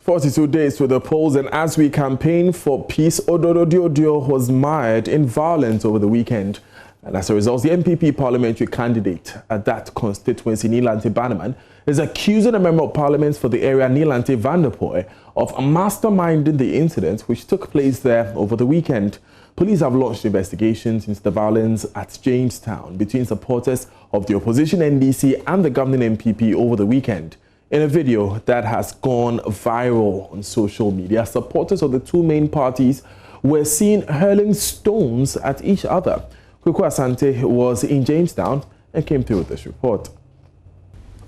42 days to the polls, and as we campaign for peace, Ododo was mired in violence over the weekend. And as a result, the NPP parliamentary candidate at that constituency, Nilante Bannerman, is accusing a member of parliament for the area, Nilante Vanderpoy, of masterminding the incident which took place there over the weekend. Police have launched investigations into the violence at Jamestown between supporters of the opposition NDC and the governing NPP over the weekend. In a video that has gone viral on social media, supporters of the two main parties were seen hurling stones at each other. Kweku Asante was in Jamestown and came through with this report.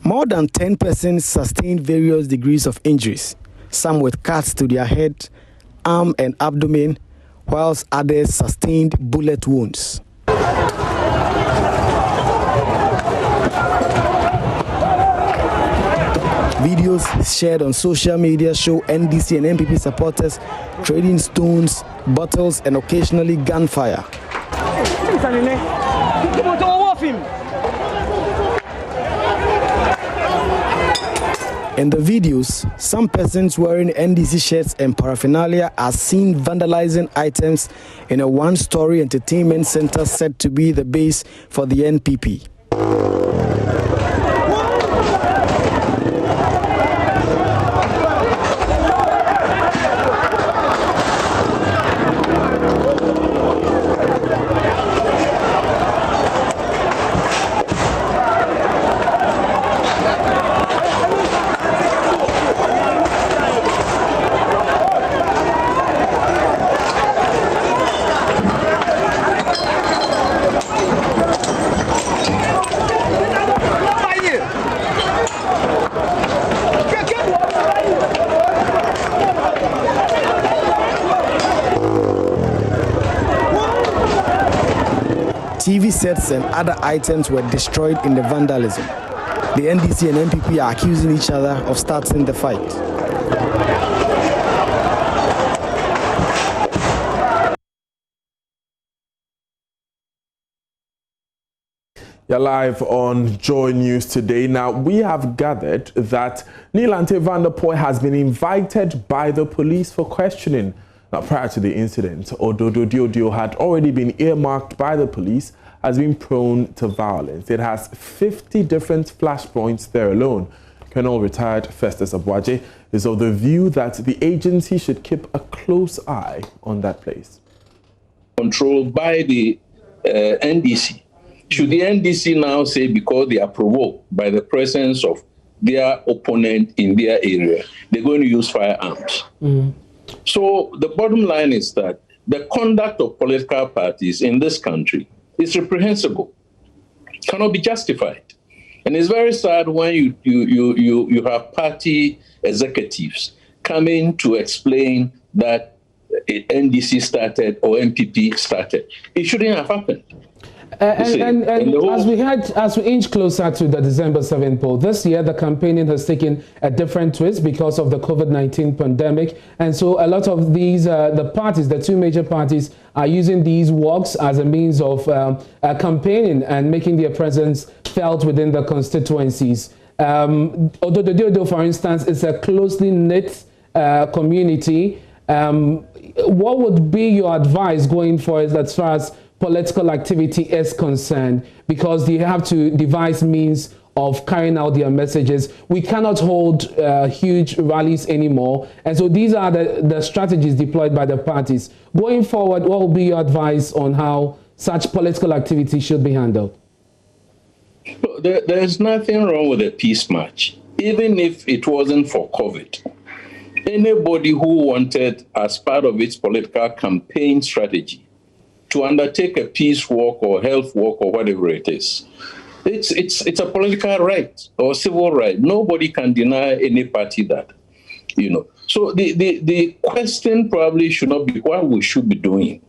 More than 10 persons sustained various degrees of injuries, some with cuts to their head, arm and abdomen, whilst others sustained bullet wounds. Videos shared on social media show NDC and NPP supporters trading stones, bottles, and occasionally gunfire. In the videos, some persons wearing NDC shirts and paraphernalia are seen vandalizing items in a one-story entertainment center said to be the base for the NPP. TV sets and other items were destroyed in the vandalism. The NDC and NPP are accusing each other of starting the fight. You're live on JoyNews today. Now, we have gathered that Nilante Vanderpoy has been invited by the police for questioning. Now, prior to the incident, Ododo had already been earmarked by the police as being prone to violence. It has 50 different flashpoints there alone. Colonel retired Festus Abwaje is of the view that the agency should keep a close eye on that place. Controlled by the NDC. Should the NDC now say because they are provoked by the presence of their opponent in their area, they're going to use firearms? So the bottom line is that the conduct of political parties in this country is reprehensible, cannot be justified. And it's very sad when you have party executives coming to explain that NDC started or NPP started. It shouldn't have happened. And as we inch closer to the December 7th poll, this year the campaigning has taken a different twist because of the COVID-19 pandemic. And so a lot of these, the parties, the two major parties, are using these walks as a means of campaigning and making their presence felt within the constituencies. Ododo, for instance, is a closely knit community. What would be your advice going forward as far as political activity is concerned, because they have to devise means of carrying out their messages? We cannot hold huge rallies anymore. And so these are the strategies deployed by the parties. Going forward, what will be your advice on how such political activity should be handled? There's nothing wrong with a peace march, even if it wasn't for COVID. Anybody who wanted, as part of its political campaign strategy, to undertake a peace walk or health walk or whatever it is, it's a political right or civil right. Nobody can deny any party that, you know. So the question probably should not be what we should be doing.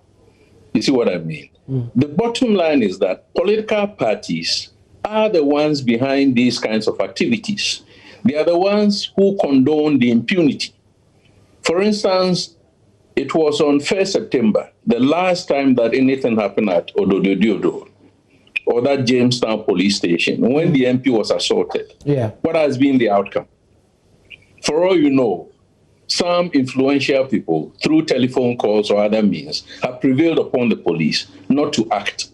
You see what I mean? The bottom line is that political parties are the ones behind these kinds of activities. They are the ones who condone the impunity. For instance, it was on 1st September, the last time that anything happened at Ododo or that Jamestown police station, when the MP was assaulted. Yeah. What has been the outcome? For all you know, some influential people, through telephone calls or other means, have prevailed upon the police not to act.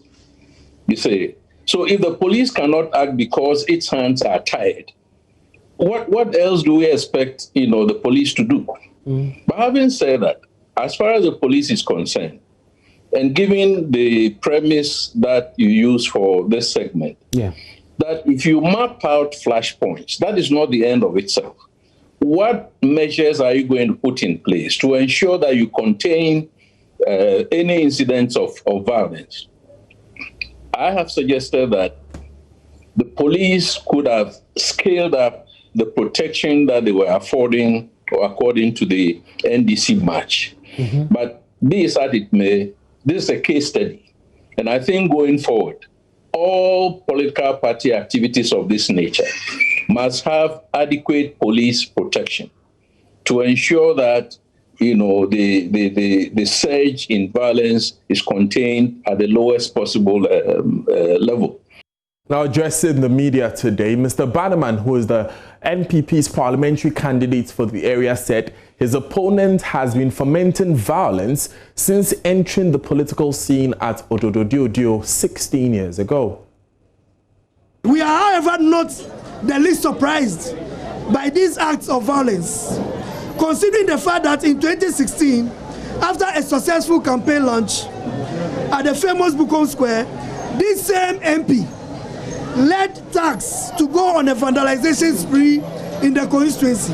You see, so if the police cannot act because its hands are tied, what else do we expect, the police to do? But having said that, as far as the police is concerned, and given the premise that you use for this segment, that if you map out flashpoints, that is not the end of itself. What measures are you going to put in place to ensure that you contain any incidents of violence? I have suggested that the police could have scaled up the protection that they were affording according to the NDC match. But be as it may, this is a case study. And I think going forward, all political party activities of this nature must have adequate police protection to ensure that the surge in violence is contained at the lowest possible level. Now addressing the media today, Mr. Bannerman, who is the NPP's parliamentary candidate for the area, said his opponent has been fomenting violence since entering the political scene at Odododiodio 16 years ago. We are, however, not the least surprised by these acts of violence, considering the fact that in 2016, after a successful campaign launch at the famous Bukom Square, this same MP led thugs to go on a vandalization spree in the constituency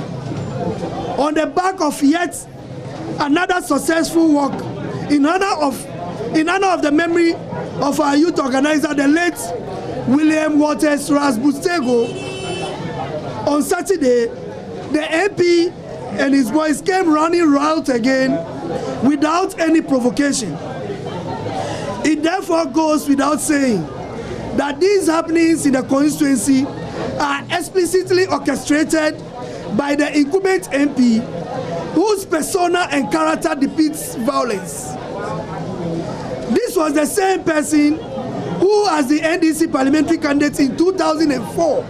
on the back of yet another successful work in honor of the memory of our youth organizer, the late William Waters Rasbustego. On Saturday, the MP and his boys came running riot again without any provocation. It therefore goes without saying that these happenings in the constituency are explicitly orchestrated by the incumbent MP, whose persona and character depicts violence. This was the same person who, as the NDC parliamentary candidate in 2004,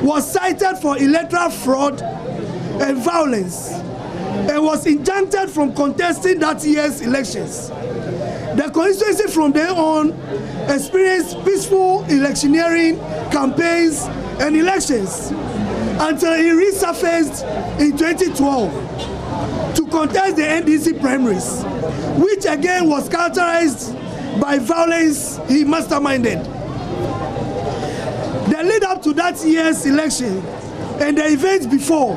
was cited for electoral fraud and violence and was injuncted from contesting that year's elections. The constituency from then on experienced peaceful electioneering campaigns and elections until he resurfaced in 2012 to contest the NDC primaries, which again was characterized by violence he masterminded. The lead up to that year's election and the events before,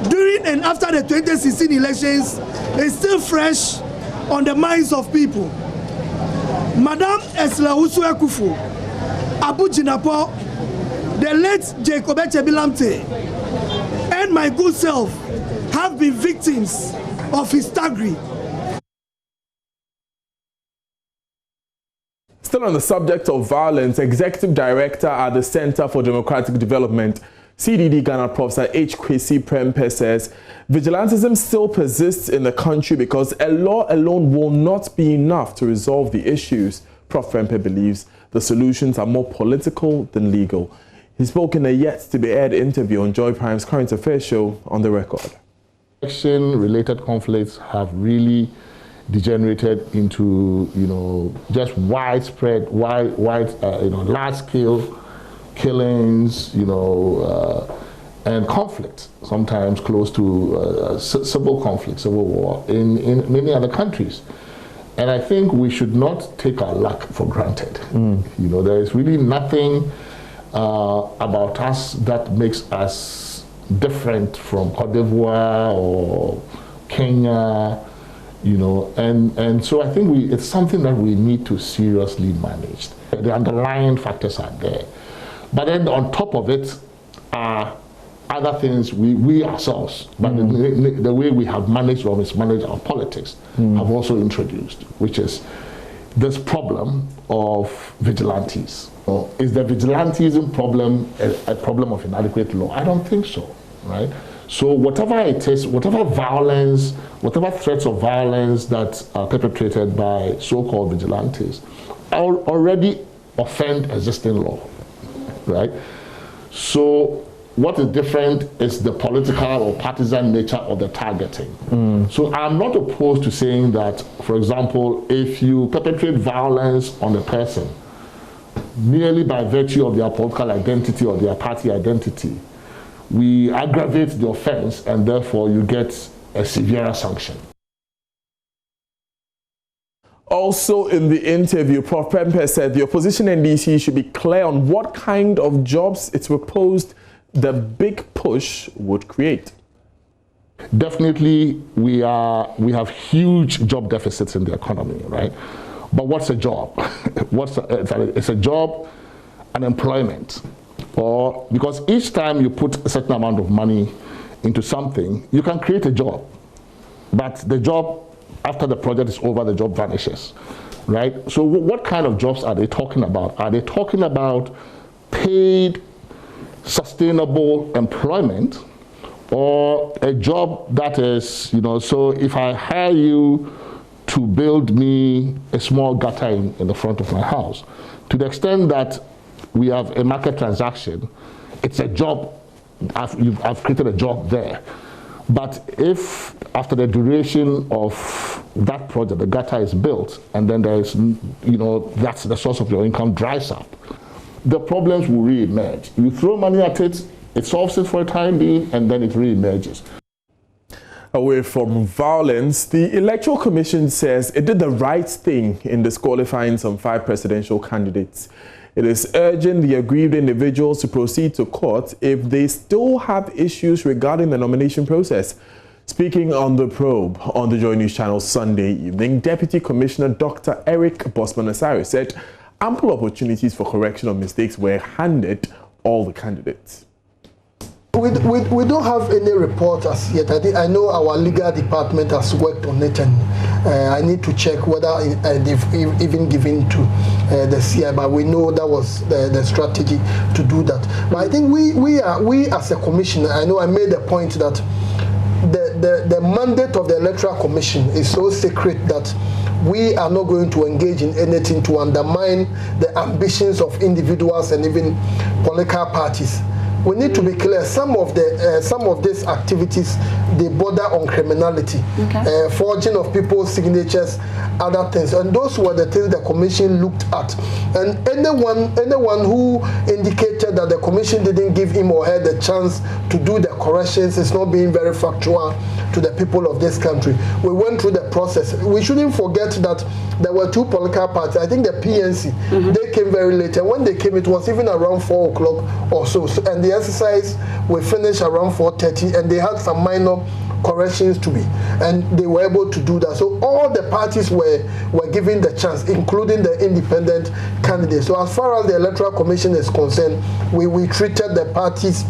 during and after the 2016 elections is still fresh on the minds of people. Madame Esla Usue Kufu, Abu Jinapo, the late Jacob Echebilamte, and my good self have been victims of his thuggery. Still on the subject of violence, Executive Director at the Center for Democratic Development, CDD Ghana, Professor H. Kwesi Prempeh, says vigilantism still persists in the country because a law alone will not be enough to resolve the issues. Prof. Prempeh believes the solutions are more political than legal. He spoke in a yet-to-be-aired interview on Joy Prime's Current Affairs show, On the Record. Election-related conflicts have really degenerated into, just widespread, large-scale killings, and conflict, sometimes close to civil conflict, civil war in many other countries. And I think we should not take our luck for granted. There is really nothing about us that makes us different from Cote d'Ivoire or Kenya, and so I think it's something that we need to seriously manage. The underlying factors are there. But then on top of it are other things we ourselves, but the way we have managed or mismanaged our politics have also introduced, which is this problem of vigilantes. Is the vigilantism problem a problem of inadequate law? I don't think so, right? So whatever it is, whatever violence, whatever threats of violence that are perpetrated by so-called vigilantes already offend existing law. Right? So what is different is the political or partisan nature of the targeting. So I'm not opposed to saying that, for example, if you perpetrate violence on a person merely by virtue of their political identity or their party identity, we aggravate the offense and therefore you get a severer sanction. Also in the interview, Prof. Prempeh said the opposition NDC should be clear on what kind of jobs it's proposed the big push would create. Definitely, we have huge job deficits in the economy, right? But what's a job? It's a job, an employment, or because each time you put a certain amount of money into something, you can create a job, but the job, after the project is over, the job vanishes, right? So what kind of jobs are they talking about? Are they talking about paid, sustainable employment, or a job that is, so if I hire you to build me a small gutter in the front of my house, to the extent that we have a market transaction, it's a job, I've created a job there. But if after the duration of that project, the gutter is built, and then there's, that's the source of your income dries up, the problems will re-emerge. You throw money at it, it solves it for a time being, and then it re-emerges. Away from violence, the Electoral Commission says it did the right thing in disqualifying some 5 presidential candidates. It is urging the aggrieved individuals to proceed to court if they still have issues regarding the nomination process. Speaking on the probe on the JoyNews channel Sunday evening, Deputy Commissioner Dr. Eric Bosman-Asare said ample opportunities for correction of mistakes were handed all the candidates. We don't have any report as yet. I know our legal department has worked on it, and I need to check whether they've even given to the CI, but we know that was the strategy to do that. But I think we as a commission, I know I made the point that the mandate of the Electoral Commission is so sacred that we are not going to engage in anything to undermine the ambitions of individuals and even political parties. We need to be clear. Some of these activities, they border on criminality, forging of people's signatures, other things, and those were the things the commission looked at. And anyone who indicated that the commission didn't give him or her the chance to do the corrections is not being very factual to the people of this country. We went through the process. We shouldn't forget that there were 2 political parties. I think the PNC, they came very late, and when they came, it was even around 4 o'clock or so. And the exercise we finished around 4:30, and they had some minor corrections to be, and they were able to do that. So all the parties were given the chance, including the independent candidates. So as far as the Electoral Commission is concerned, we treated the parties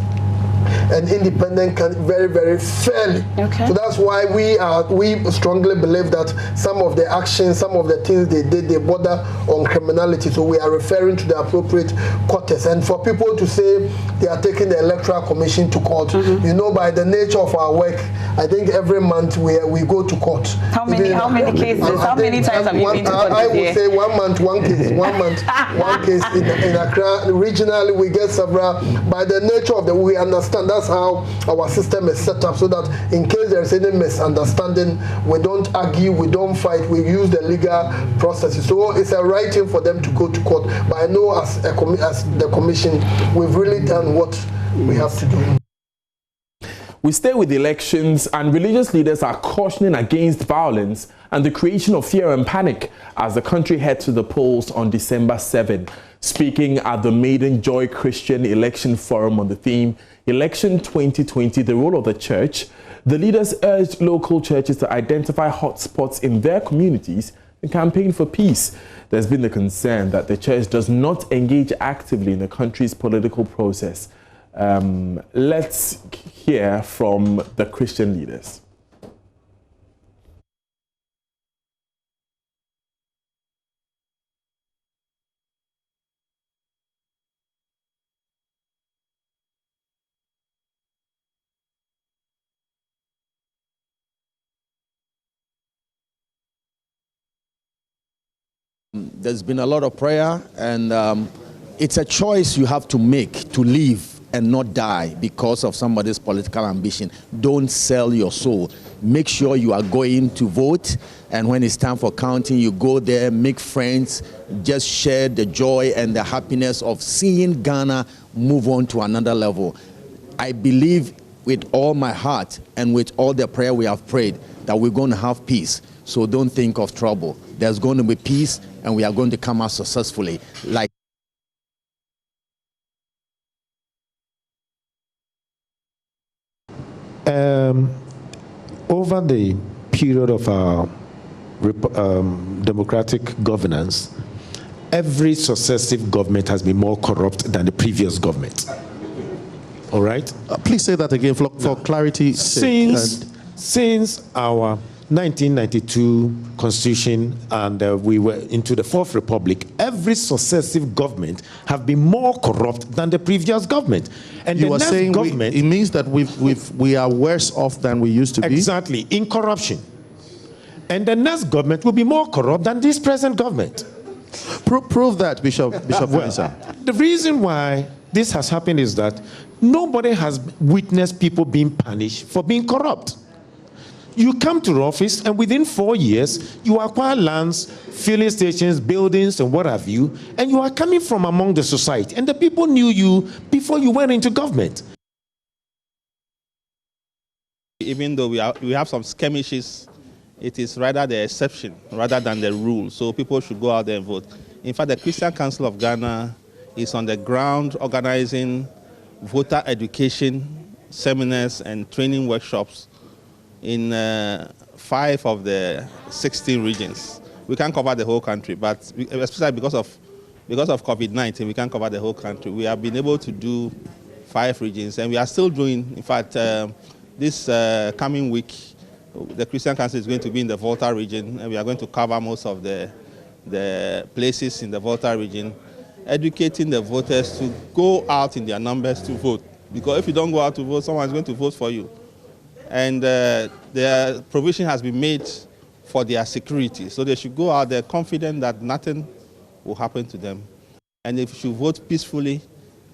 and independent very, very fairly. So that's why we strongly believe that some of the actions, some of the things they did, they border on criminality. So we are referring to the appropriate courts. And for people to say they are taking the Electoral Commission to court, by the nature of our work, I think every month we go to court. How many cases? How many times have you been to court? I would say 1 month, 1 case. 1 month, 1 case in Accra. Regionally, we get several. By the nature of we understand that's how our system is set up, so that in case there is any misunderstanding, we don't argue, we don't fight, we use the legal processes. So it's a right thing for them to go to court. But I know as the commission, we've really done what we have to do. We stay with elections, and religious leaders are cautioning against violence and the creation of fear and panic as the country heads to the polls on December 7. Speaking at the Maiden Joy Christian Election Forum on the theme, Election 2020, the role of the church, the leaders urged local churches to identify hotspots in their communities and campaign for peace. There's been the concern that the church does not engage actively in the country's political process. Let's hear from the Christian leaders. There's been a lot of prayer, and it's a choice you have to make to live and not die because of somebody's political ambition. Don't sell your soul. Make sure you are going to vote, and when it's time for counting, you go there, make friends, just share the joy and the happiness of seeing Ghana move on to another level. I believe with all my heart and with all the prayer we have prayed that we're going to have peace. So don't think of trouble. There's going to be peace, and we are going to come out successfully. Like over the period of our democratic governance, every successive government has been more corrupt than the previous government. All right? Please say that again for clarity. Since our 1992 Constitution and we were into the Fourth Republic, every successive government have been more corrupt than the previous government. And you are saying it means that we are worse off than we used to be? Exactly, in corruption. And the next government will be more corrupt than this present government. Prove that, Bishop well, the reason why this has happened is that nobody has witnessed people being punished for being corrupt. You come to the office, and within 4 years, you acquire lands, filling stations, buildings, and what have you, and you are coming from among the society, and the people knew you before you went into government. Even though we have some skirmishes, it is rather the exception rather than the rule, so people should go out there and vote. In fact, the Christian Council of Ghana is on the ground organizing voter education seminars and training workshops in 5 of the 16 regions. We can't cover the whole country, but especially because of COVID-19, we can't cover the whole country. We have been able to do 5 regions, and we are still doing. In fact, this coming week, the Christian Council is going to be in the Volta region, and we are going to cover most of the places in the Volta region, educating the voters to go out in their numbers to vote. Because if you don't go out to vote, someone is going to vote for you. And their provision has been made for their security. So they should go out there confident that nothing will happen to them. And they should vote peacefully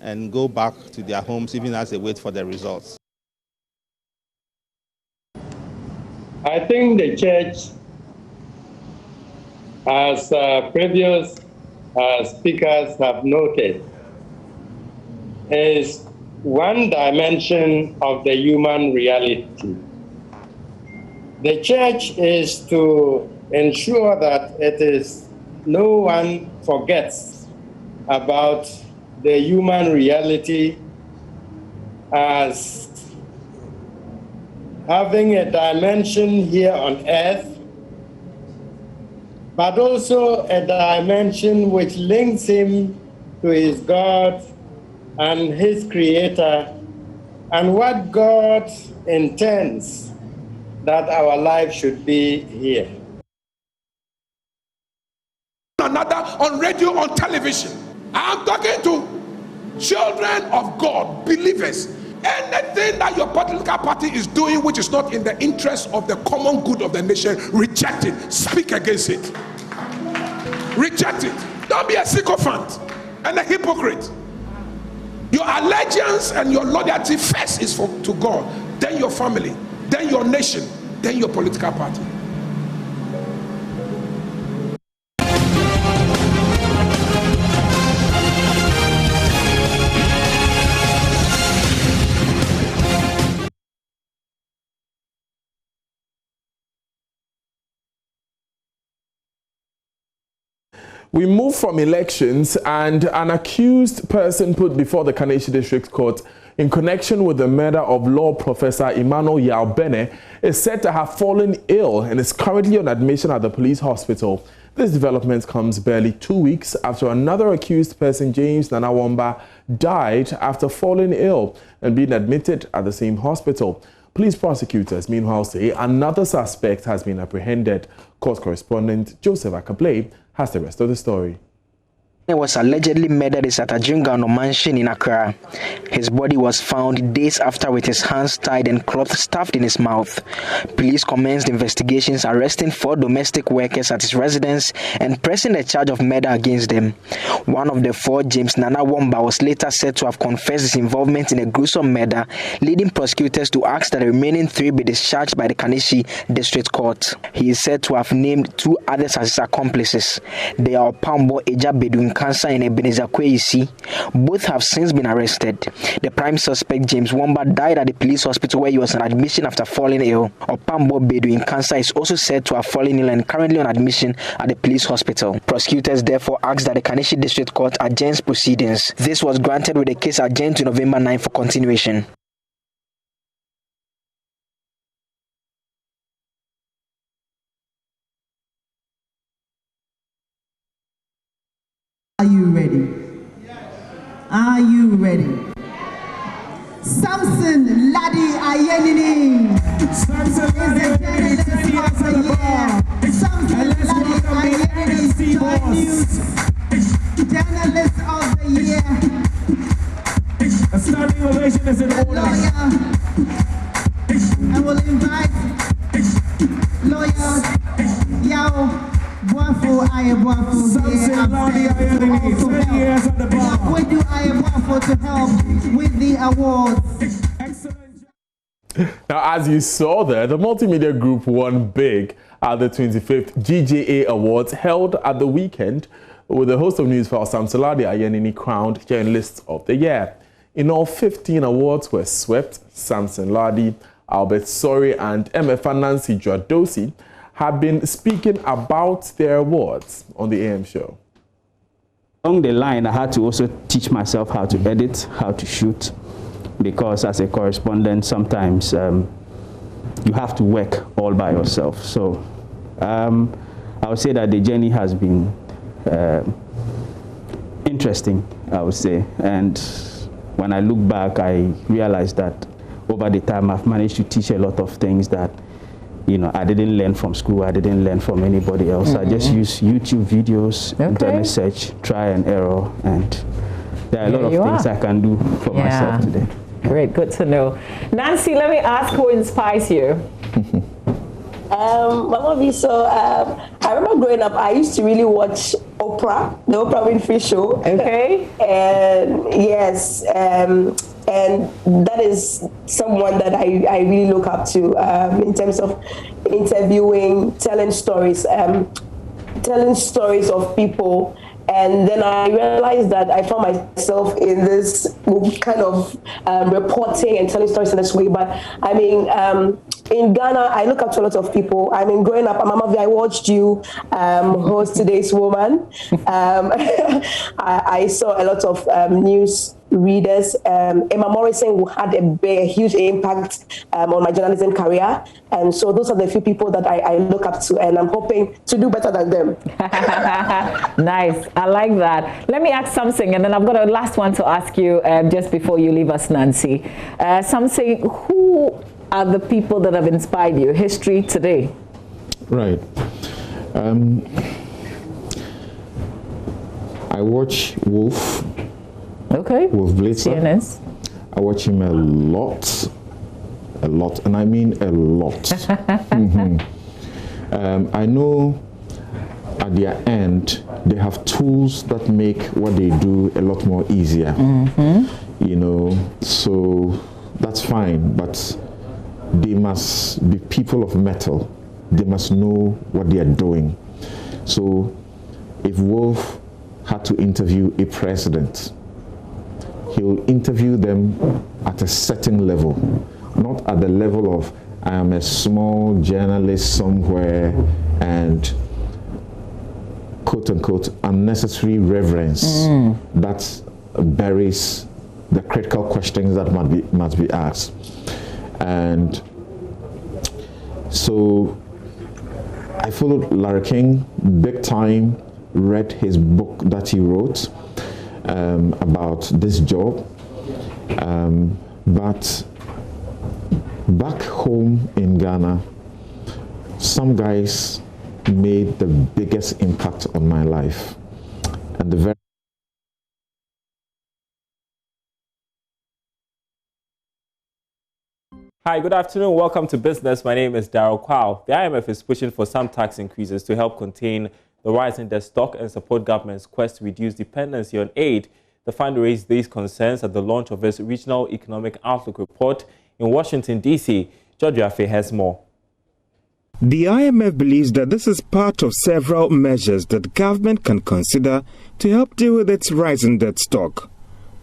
and go back to their homes even as they wait for the results. I think the church, as previous speakers have noted, is one dimension of the human reality. The church is to ensure that no one forgets about the human reality as having a dimension here on earth, but also a dimension which links him to his God and his Creator, and what God intends that our life should be here. Another on radio, on television. I'm talking to children of God, believers. Anything that your political party is doing which is not in the interest of the common good of the nation, reject it. Speak against it. Reject it. Don't be a sycophant and a hypocrite. Your allegiance and your loyalty first is to God, then your family, then your nation, then your political party. We move from elections, and an accused person put before the Kaneshie District Court in connection with the murder of law professor Emmanuel Yaobene is said to have fallen ill and is currently on admission at the police hospital. This development comes barely 2 weeks after another accused person, James Nanawamba, died after falling ill and being admitted at the same hospital. Police prosecutors, meanwhile, say another suspect has been apprehended. Court correspondent Joseph Akablay has the rest of the story. was allegedly murdered is at a Jingano mansion in Accra. His body was found days after with his hands tied and cloth stuffed in his mouth. Police commenced investigations, arresting 4 domestic workers at his residence and pressing a charge of murder against them. One of the 4, James Nana Womba, was later said to have confessed his involvement in a gruesome murder, leading prosecutors to ask that the remaining 3 be discharged by the Kaneshie District Court. He is said to have named 2 others as his accomplices. They are Opambo Eja Bedouin Cancer and Ebenezer Kwesi. Both have since been arrested. The prime suspect, James Womba, died at the police hospital where he was on admission after falling ill. Opambo Bedouin Cancer is also said to have fallen ill and currently on admission at the police hospital. Prosecutors therefore asked that the Kaneshie District Court adjourns proceedings. This was granted with the case adjourned to November 9 for continuation. Are you ready? Are you ready? Samson Ladi Ayenini Samson Ladi Ayenini, JoyNews Journalist of the Year. A standing ovation is in order. I will invite lawyer Yao Boafo Ayeboafo to help with the awards. Excellent. Now, as you saw there, the multimedia group won big at the 25th GJA Awards held at the weekend, with the host of Newsfile, Samson Ladi Ayenini, crowned Journalist of the Year. In all, 15 awards were swept. Samson Ladi, Albert Sori, and MFA Nancy Joadosi have been speaking about their awards on the AM show. Along the line, I had to also teach myself how to edit, how to shoot, because as a correspondent, sometimes you have to work all by yourself. So I would say that the journey has been interesting, I would say. And when I look back, I realized that over the time, I've managed to teach a lot of things that I didn't learn from school, I didn't learn from anybody else. I just use YouTube videos, internet search, try and error, and there are a lot of things I can do for myself today. Great, good to know. Nancy, let me ask, who inspires you? Mama, so I remember growing up, I used to really watch Oprah, the Oprah Winfrey Show. Okay. And yes, and that is someone that I really look up to in terms of interviewing, telling stories of people. And then I realized that I found myself in this kind of reporting and telling stories in this way. But I mean, in Ghana, I look up to a lot of people. I mean, growing up, Mama V, I watched you host Today's Woman. I saw a lot of news readers. Emma Morrison, who had a huge impact on my journalism career. And so those are the few people that I look up to, and I'm hoping to do better than them. Nice. I like that. Let me ask something, and then I've got a last one to ask you just before you leave us, Nancy. Something, who are the people that have inspired you? History today. Right. I watch Wolf. Okay. Wolf Blitzer. CNS. I watch him a lot, and I mean a lot. I know at their end they have tools that make what they do a lot more easier. So that's fine, but they must be people of metal. They must know what they are doing. So if Wolf had to interview a president, he'll interview them at a certain level, not at the level of I am a small journalist somewhere and quote unquote unnecessary reverence that buries the critical questions that must be asked. And so I followed Larry King big time, read his book that he wrote about this job, but back home in Ghana, some guys made the biggest impact on my life, and the very Hi, good afternoon. Welcome to Business. My name is Daryl Kwao. The IMF is pushing for some tax increases to help contain the rise in their stock and support government's quest to reduce dependency on aid. The fund raised these concerns at the launch of its Regional Economic Outlook report in Washington, D.C. George Afe has more. The IMF believes that this is part of several measures that government can consider to help deal with its rising debt stock.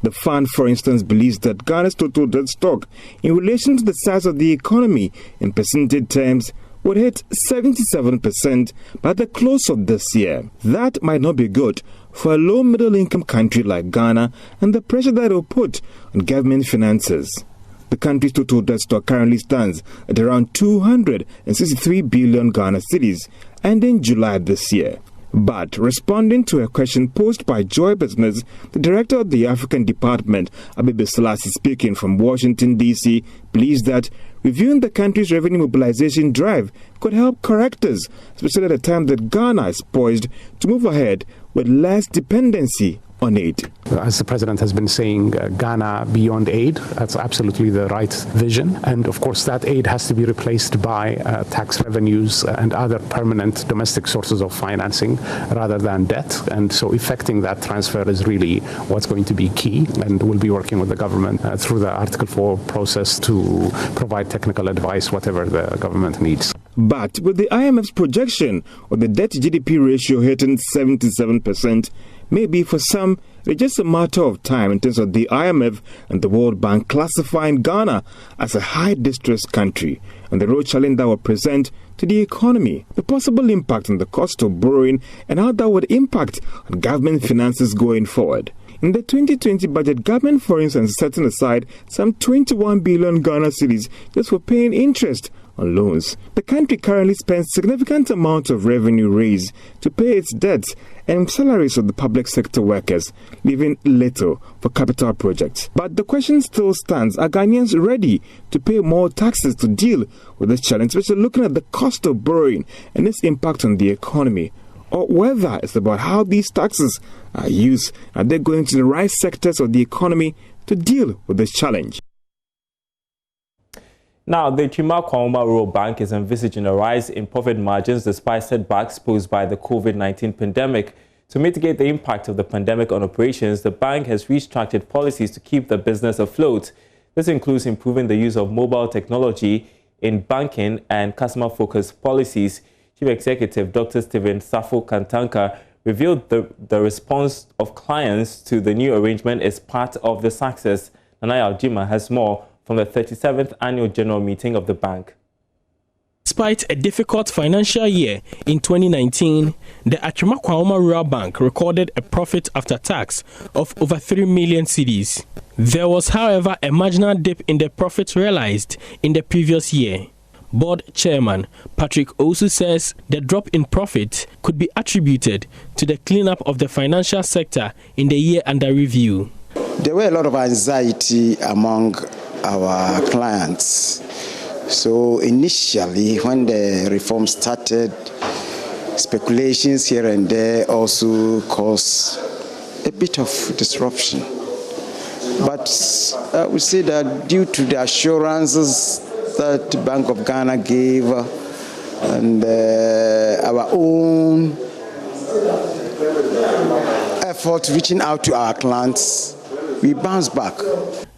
The fund, for instance, believes that Ghana's total debt stock in relation to the size of the economy in percentage terms would hit 77% by the close of this year. That might not be good for a low-middle-income country like Ghana and the pressure that it will put on government finances. The country's total debt stock currently stands at around 263 billion Ghana cedis, ending July this year. But responding to a question posed by Joy Business, the director of the African Department, Abebe Selassie, speaking from Washington, D.C., believes that reviewing the country's revenue mobilization drive could help correct this, especially at a time that Ghana is poised to move ahead with less dependency on aid. As the president has been saying, Ghana beyond aid, that's absolutely the right vision. And of course, that aid has to be replaced by tax revenues and other permanent domestic sources of financing rather than debt. And so effecting that transfer is really what's going to be key. And we'll be working with the government through the Article 4 process to provide technical advice, whatever the government needs. But with the IMF's projection of the debt-to-GDP ratio hitting 77%, maybe for some, it's just a matter of time in terms of the IMF and the World Bank classifying Ghana as a high-distress country and the real challenge that will present to the economy, the possible impact on the cost of borrowing and how that would impact on government finances going forward. In the 2020 budget, government, for instance, is setting aside some 21 billion Ghana cedis just for paying interest on loans. The country currently spends significant amounts of revenue raised to pay its debts and salaries of the public sector workers, leaving little for capital projects. But the question still stands, are Ghanaians ready to pay more taxes to deal with this challenge, especially looking at the cost of borrowing and its impact on the economy? Or whether it's about how these taxes are used, are they going to the right sectors of the economy to deal with this challenge? Now, the Chima Kwahoma Rural Bank is envisaging a rise in profit margins despite setbacks posed by the COVID-19 pandemic. To mitigate the impact of the pandemic on operations, the bank has restructured policies to keep the business afloat. This includes improving the use of mobile technology in banking and customer-focused policies. Chief Executive Dr. Stephen Safo Kantanka revealed the response of clients to the new arrangement is part of the success. Nanaya Aljima has more from the 37th Annual General Meeting of the bank. Despite a difficult financial year in 2019, the Chima Kwahoma Rural Bank recorded a profit after tax of over 3 million cedis. There was, however, a marginal dip in the profits realized in the previous year. Board Chairman Patrick Osu says the drop in profit could be attributed to the cleanup of the financial sector in the year under review. There were a lot of anxiety among our clients. So initially, when the reform started, speculations here and there also caused a bit of disruption. But I would say that due to the assurances that the Bank of Ghana gave and our own effort reaching out to our clients, we bounced back.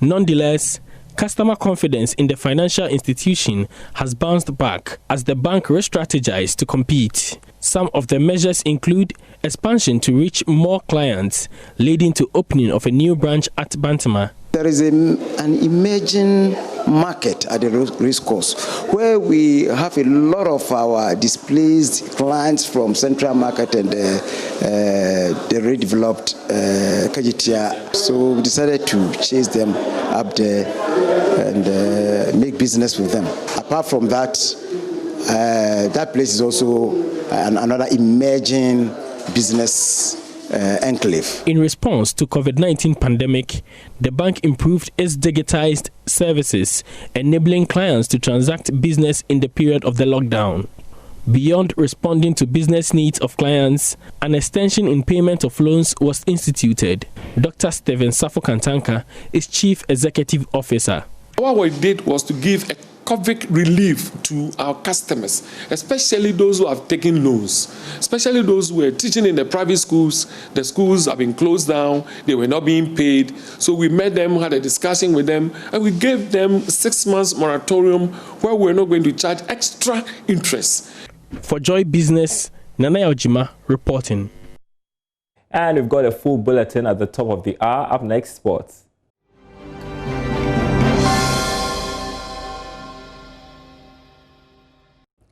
Nonetheless, customer confidence in the financial institution has bounced back as the bank re-strategized to compete. Some of the measures include expansion to reach more clients, leading to opening of a new branch at Bantama. There is an emerging market at the race course where we have a lot of our displaced clients from Central Market and the redeveloped Kajitia. So we decided to chase them up there and make business with them. Apart from that, that place is also another emerging business enclave. In response to COVID-19 pandemic, the bank improved its digitized services, enabling clients to transact business in the period of the lockdown. Beyond responding to business needs of clients, an extension in payment of loans was instituted. Dr. Stephen Safo Kantanka is Chief Executive Officer. What we did was to give a COVID relief to our customers, especially those who have taken loans, especially those who were teaching in the private schools. The schools have been closed down, they were not being paid. So we met them, had a discussion with them, and we gave them 6 months moratorium where we're not going to charge extra interest. For Joy Business, Nana Ojima reporting. And we've got a full bulletin at the top of the hour. Up next, sports.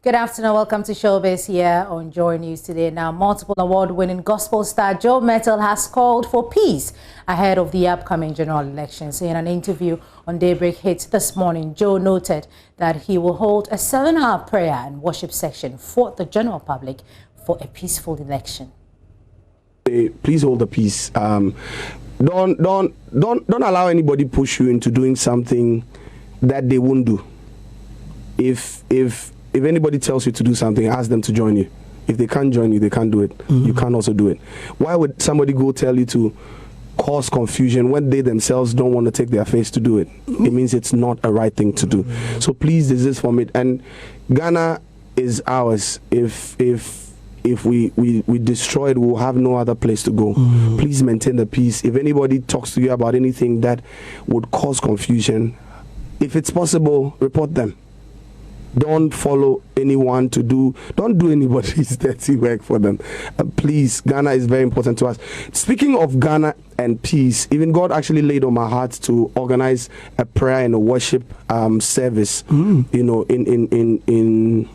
Good afternoon. Welcome to Showbiz here on Joy News today. Now, multiple award-winning gospel star Joe Mettle has called for peace ahead of the upcoming general elections. In an interview on Daybreak Hits this morning, Joe noted that he will hold a 7-hour prayer and worship section for the general public for a peaceful election. Please hold the peace. Don't allow anybody push you into doing something that they won't do. If anybody tells you to do something, ask them to join you. If they can't join you, they can't do it. You can't also do it. Why would somebody go tell you to cause confusion when they themselves don't want to take their face to do it? It means it's not a right thing to do. So please desist from it. And Ghana is ours. If we destroy it, we'll have no other place to go. Please maintain the peace. If anybody talks to you about anything that would cause confusion, if it's possible, report them. Don't follow anyone to don't do anybody's dirty work for them. Please, Ghana is very important to us. Speaking of Ghana and peace, even God actually laid on my heart to organize a prayer and a worship service, you know, in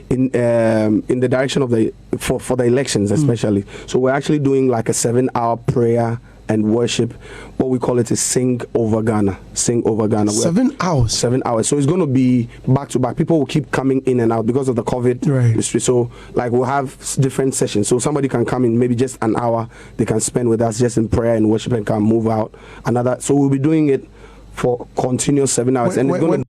the direction of for the elections especially. So we're actually doing like a 7-hour prayer and worship. What we call it is Sing Over Ghana. Sing Over Ghana. 7 hours. 7 hours. So it's going to be back to back. People will keep coming in and out because of the COVID. Right. So like we'll have different sessions. So somebody can come in maybe just an hour. They can spend with us just in prayer and worship and can move out. So we'll be doing it for continuous 7 hours. And it's going to